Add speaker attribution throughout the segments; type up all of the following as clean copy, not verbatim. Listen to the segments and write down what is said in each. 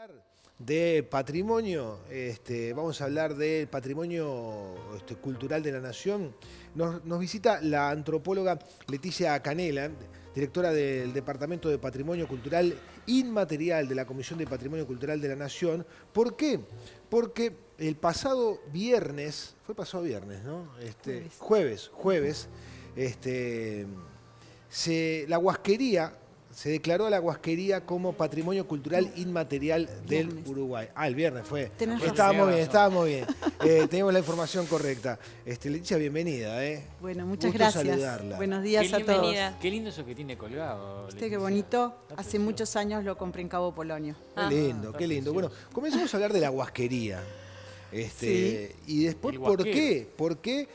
Speaker 1: hablar de patrimonio, vamos a hablar del patrimonio cultural de la nación. Nos visita la antropóloga Leticia Canela, directora del Departamento de Patrimonio Cultural Inmaterial de la Comisión de Patrimonio Cultural de la Nación. ¿Por qué? Porque el pasado viernes, fue pasado viernes, ¿no? Jueves, la Huasquería, se declaró a la Huasquería como Patrimonio Cultural Inmaterial del Uruguay. Ah, el viernes fue. Estábamos bien. Tenemos la información correcta. Leticia, bienvenida.
Speaker 2: Bueno, muchas
Speaker 1: Gusto
Speaker 2: gracias.
Speaker 1: saludarla.
Speaker 2: Buenos días a todos.
Speaker 3: Qué lindo eso que tiene colgado.
Speaker 2: Qué bonito. Hace muchos años lo compré en Cabo Polonio.
Speaker 1: Qué lindo, qué lindo. Bueno, comencemos a hablar de la Huasquería.
Speaker 2: Sí.
Speaker 1: Y después, ¿por qué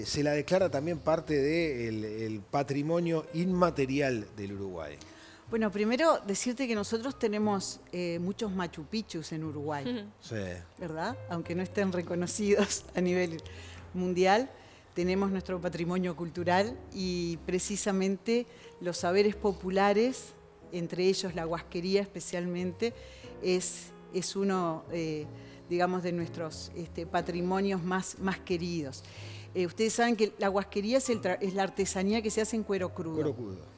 Speaker 1: se la declara también parte del patrimonio inmaterial del Uruguay?
Speaker 2: Bueno, primero decirte que nosotros tenemos muchos Machu Picchus en Uruguay,
Speaker 1: Sí.
Speaker 2: ¿verdad? Aunque no estén reconocidos a nivel mundial, tenemos nuestro patrimonio cultural y precisamente los saberes populares, entre ellos la Huasquería especialmente, es uno, digamos, de nuestros patrimonios más queridos. Ustedes saben que la Huasquería es la artesanía que se hace en cuero crudo.
Speaker 1: Cuero crudo.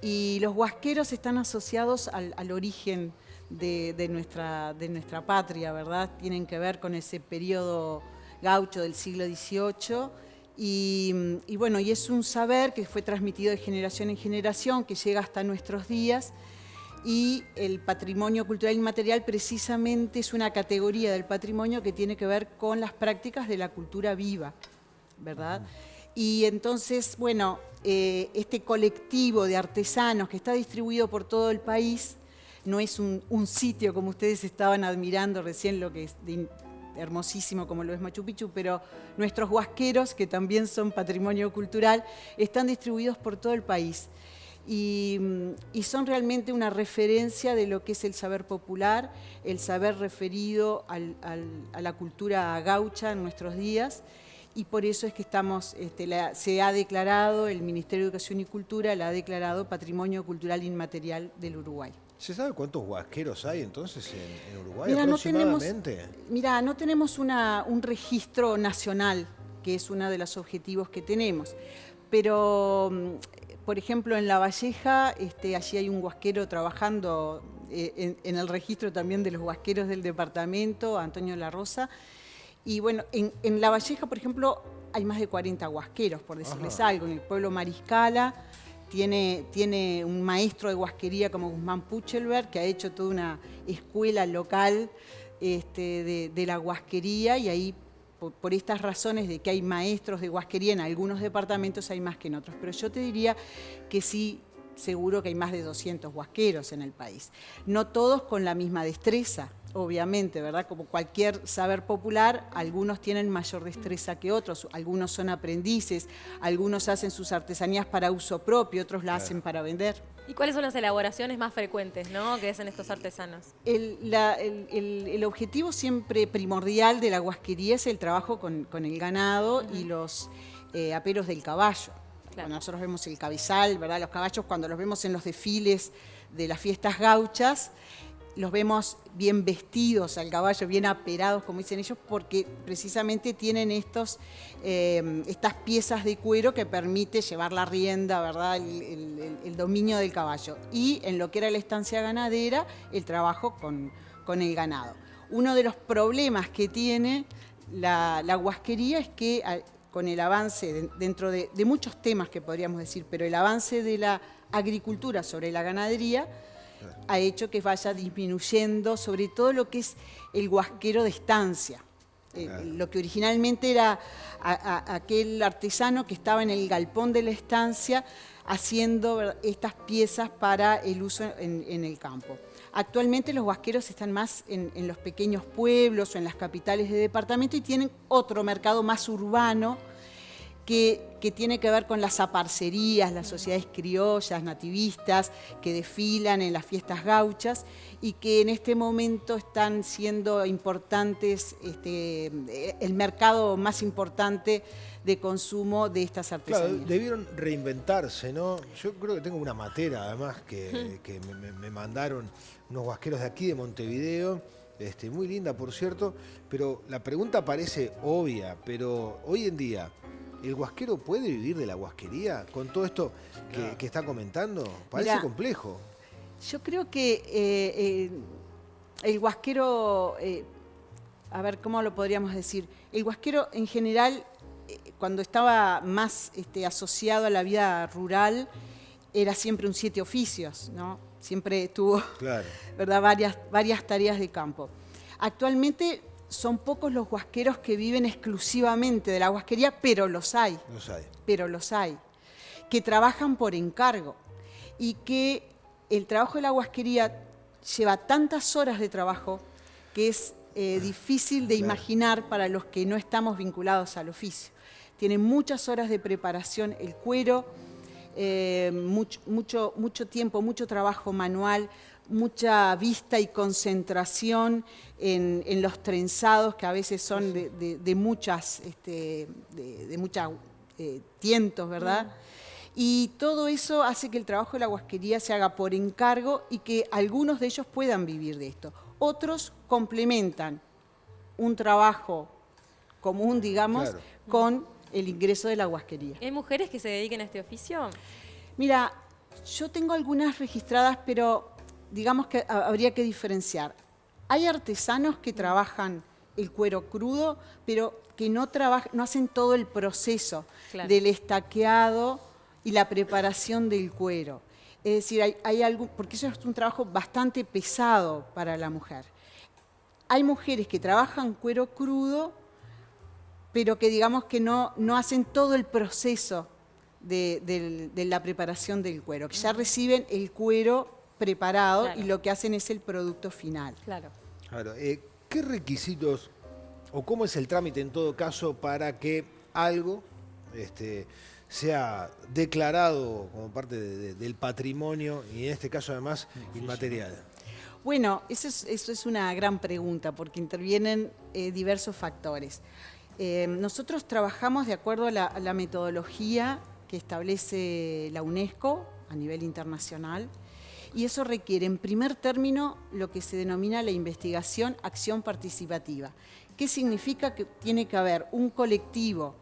Speaker 2: Y los huasqueros están asociados al origen de nuestra patria, ¿verdad? Tienen que ver con ese periodo gaucho del siglo XVIII. Y bueno, y es un saber que fue transmitido de generación en generación, que llega hasta nuestros días. Y el patrimonio cultural inmaterial precisamente es una categoría del patrimonio que tiene que ver con las prácticas de la cultura viva, ¿verdad? Y entonces, bueno, este colectivo de artesanos que está distribuido por todo el país, no es un sitio como ustedes estaban admirando recién, lo que es hermosísimo como lo es Machu Picchu, pero nuestros huasqueros, que también son patrimonio cultural, están distribuidos por todo el país. Y son realmente una referencia de lo que es el saber popular, el saber referido a la cultura gaucha en nuestros días. Y por eso es que se ha declarado, el Ministerio de Educación y Cultura la ha declarado Patrimonio Cultural Inmaterial del Uruguay.
Speaker 1: ¿Se sabe cuántos huasqueros hay entonces en Uruguay
Speaker 2: Mira,
Speaker 1: aproximadamente?
Speaker 2: No tenemos un registro nacional, que es uno de los objetivos que tenemos. Pero, por ejemplo, en La Valleja, allí hay un huasquero trabajando en el registro también de los huasqueros del departamento, Antonio La Rosa. Y bueno, en La Valleja, por ejemplo, hay más de 40 huasqueros, por decirles algo. En el pueblo Mariscala tiene un maestro de huasquería como Guzmán Puchelberg, que ha hecho toda una escuela local de la huasquería, y ahí, por estas razones de que hay maestros de huasquería en algunos departamentos, hay más que en otros. Pero yo te diría que sí, seguro que hay más de 200 huasqueros en el país. No todos con la misma destreza, obviamente, ¿verdad? Como cualquier saber popular, algunos tienen mayor destreza que otros, algunos son aprendices, algunos hacen sus artesanías para uso propio, otros la hacen para vender.
Speaker 4: ¿Y cuáles son las elaboraciones más frecuentes, ¿no?, que hacen estos artesanos?
Speaker 2: El objetivo siempre primordial de la huasquería es el trabajo con el ganado y los aperos del caballo.
Speaker 4: Claro.
Speaker 2: Cuando nosotros vemos el cabezal, ¿verdad? Los caballos, cuando los vemos en los desfiles de las fiestas gauchas, los vemos bien vestidos al caballo, bien aperados, como dicen ellos, porque precisamente tienen estas piezas de cuero que permite llevar la rienda, ¿verdad? El dominio del caballo. Y en lo que era la estancia ganadera, el trabajo con el ganado. Uno de los problemas que tiene la huasquería es que con el avance, dentro de muchos temas que podríamos decir, pero el avance de la agricultura sobre la ganadería ha hecho que vaya disminuyendo sobre todo lo que es el huasquero de estancia. Lo que originalmente era aquel artesano que estaba en el galpón de la estancia haciendo estas piezas para el uso en el campo. Actualmente los huasqueros están más en los pequeños pueblos o en las capitales de departamento y tienen otro mercado más urbano que tiene que ver con las aparcerías, las sociedades criollas, nativistas, que desfilan en las fiestas gauchas y que en este momento están siendo importantes, el mercado más importante de consumo de estas artesanías.
Speaker 1: Claro, debieron reinventarse, ¿no? Yo creo que tengo una matera, además, que me mandaron unos huasqueros de aquí, de Montevideo, muy linda, por cierto, pero la pregunta parece obvia, pero hoy en día, ¿el huasquero puede vivir de la huasquería con todo esto que está comentando? Parece
Speaker 2: Mirá,
Speaker 1: complejo.
Speaker 2: Yo creo que el huasquero, a ver, ¿cómo lo podríamos decir? El huasquero en general, cuando estaba más asociado a la vida rural, era siempre un 7 oficios, ¿no? Siempre tuvo,
Speaker 1: Claro.
Speaker 2: ¿verdad? varias tareas de campo. Actualmente son pocos los huasqueros que viven exclusivamente de la huasquería, pero los hay. Pero los hay, que trabajan por encargo y que el trabajo de la huasquería lleva tantas horas de trabajo que es difícil de imaginar para los que no estamos vinculados al oficio. Tiene muchas horas de preparación el cuero, mucho tiempo, mucho trabajo manual, mucha vista y concentración en los trenzados, que a veces son de muchas tientos, ¿verdad? Y todo eso hace que el trabajo de la huasquería se haga por encargo y que algunos de ellos puedan vivir de esto. Otros complementan un trabajo común, digamos,
Speaker 1: Claro.
Speaker 2: con el ingreso de la huasquería.
Speaker 4: ¿Hay mujeres que se dediquen a este oficio?
Speaker 2: Mira, yo tengo algunas registradas, pero digamos que habría que diferenciar. Hay artesanos que trabajan el cuero crudo, pero que no hacen todo el proceso del estaqueado y la preparación del cuero. Es decir, hay algo, porque eso es un trabajo bastante pesado para la mujer. Hay mujeres que trabajan cuero crudo, pero que digamos que no hacen todo el proceso de la preparación del cuero, que ya reciben el cuero preparado y lo que hacen es el producto final.
Speaker 4: Claro.
Speaker 1: Claro. ¿Qué requisitos o cómo es el trámite en todo caso para que algo sea declarado como parte del patrimonio y en este caso además inmaterial?
Speaker 2: Bueno, eso es una gran pregunta porque intervienen diversos factores. Nosotros trabajamos de acuerdo a la metodología que establece la UNESCO a nivel internacional y eso requiere en primer término lo que se denomina la investigación acción participativa. ¿Qué significa? Que tiene que haber un colectivo,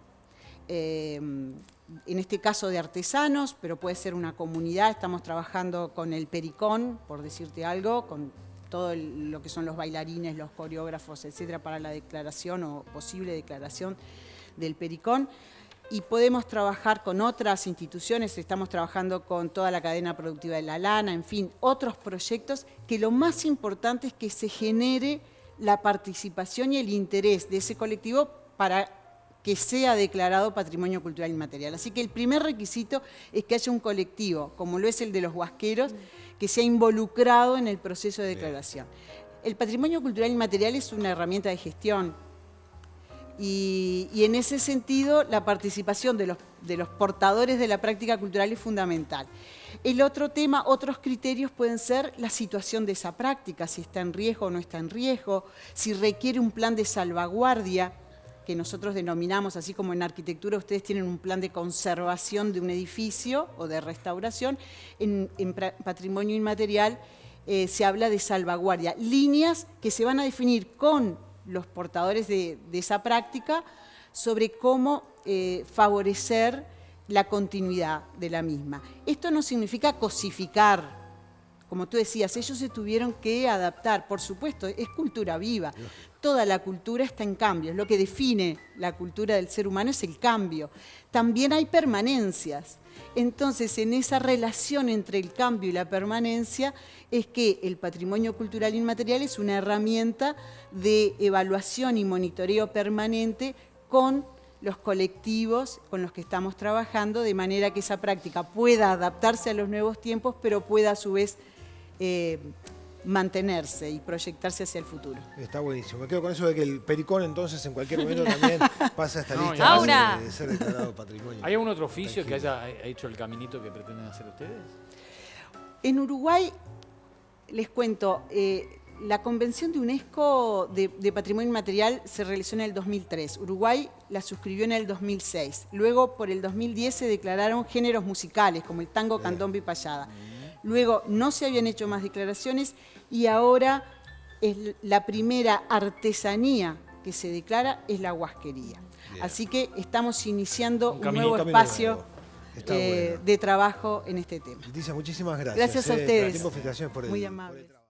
Speaker 2: en este caso de artesanos, pero puede ser una comunidad. Estamos trabajando con el Pericón, por decirte algo, con todo lo que son los bailarines, los coreógrafos, etcétera, para la declaración o posible declaración del Pericón. Y podemos trabajar con otras instituciones, estamos trabajando con toda la cadena productiva de la lana, en fin, otros proyectos, que lo más importante es que se genere la participación y el interés de ese colectivo para que sea declarado Patrimonio Cultural Inmaterial. Así que el primer requisito es que haya un colectivo, como lo es el de los huasqueros, que sea involucrado en el proceso de declaración. El Patrimonio Cultural Inmaterial es una herramienta de gestión y en ese sentido la participación de los portadores de la práctica cultural es fundamental. El otro tema, otros criterios pueden ser la situación de esa práctica, si está en riesgo o no está en riesgo, si requiere un plan de salvaguardia, que nosotros denominamos, así como en arquitectura ustedes tienen un plan de conservación de un edificio o de restauración, en patrimonio inmaterial se habla de salvaguardia, líneas que se van a definir con los portadores de esa práctica sobre cómo favorecer la continuidad de la misma. Esto no significa cosificar. Como tú decías, ellos se tuvieron que adaptar, por supuesto, es cultura viva. Toda la cultura está en cambio, lo que define la cultura del ser humano es el cambio. También hay permanencias. Entonces, en esa relación entre el cambio y la permanencia es que el patrimonio cultural inmaterial es una herramienta de evaluación y monitoreo permanente con los colectivos con los que estamos trabajando, de manera que esa práctica pueda adaptarse a los nuevos tiempos, pero pueda a su vez mantenerse y proyectarse hacia el futuro.
Speaker 1: Está buenísimo. Me quedo con eso de que el Pericón entonces en cualquier momento también pasa a esta
Speaker 3: No,
Speaker 1: lista
Speaker 4: Aura.
Speaker 1: de ser declarado patrimonio.
Speaker 3: ¿Hay algún otro oficio que haya hecho el caminito que pretenden hacer ustedes?
Speaker 2: En Uruguay, les cuento, la Convención de UNESCO de Patrimonio Inmaterial se realizó en el 2003. Uruguay la suscribió en el 2006. Luego, por el 2010, se declararon géneros musicales como el tango, candombe y payada. luego no se habían hecho más declaraciones y ahora es la primera artesanía que se declara es la huasquería.
Speaker 1: Bien.
Speaker 2: Así que estamos iniciando un
Speaker 3: camino
Speaker 2: nuevo
Speaker 1: nuevo.
Speaker 2: espacio
Speaker 1: Está bueno.
Speaker 2: de trabajo en este tema.
Speaker 1: Leticia, muchísimas gracias.
Speaker 2: Gracias a
Speaker 1: Por el
Speaker 2: ustedes.
Speaker 1: tiempo, felicitaciones por el
Speaker 2: Muy
Speaker 1: por el
Speaker 2: amable.
Speaker 1: trabajo.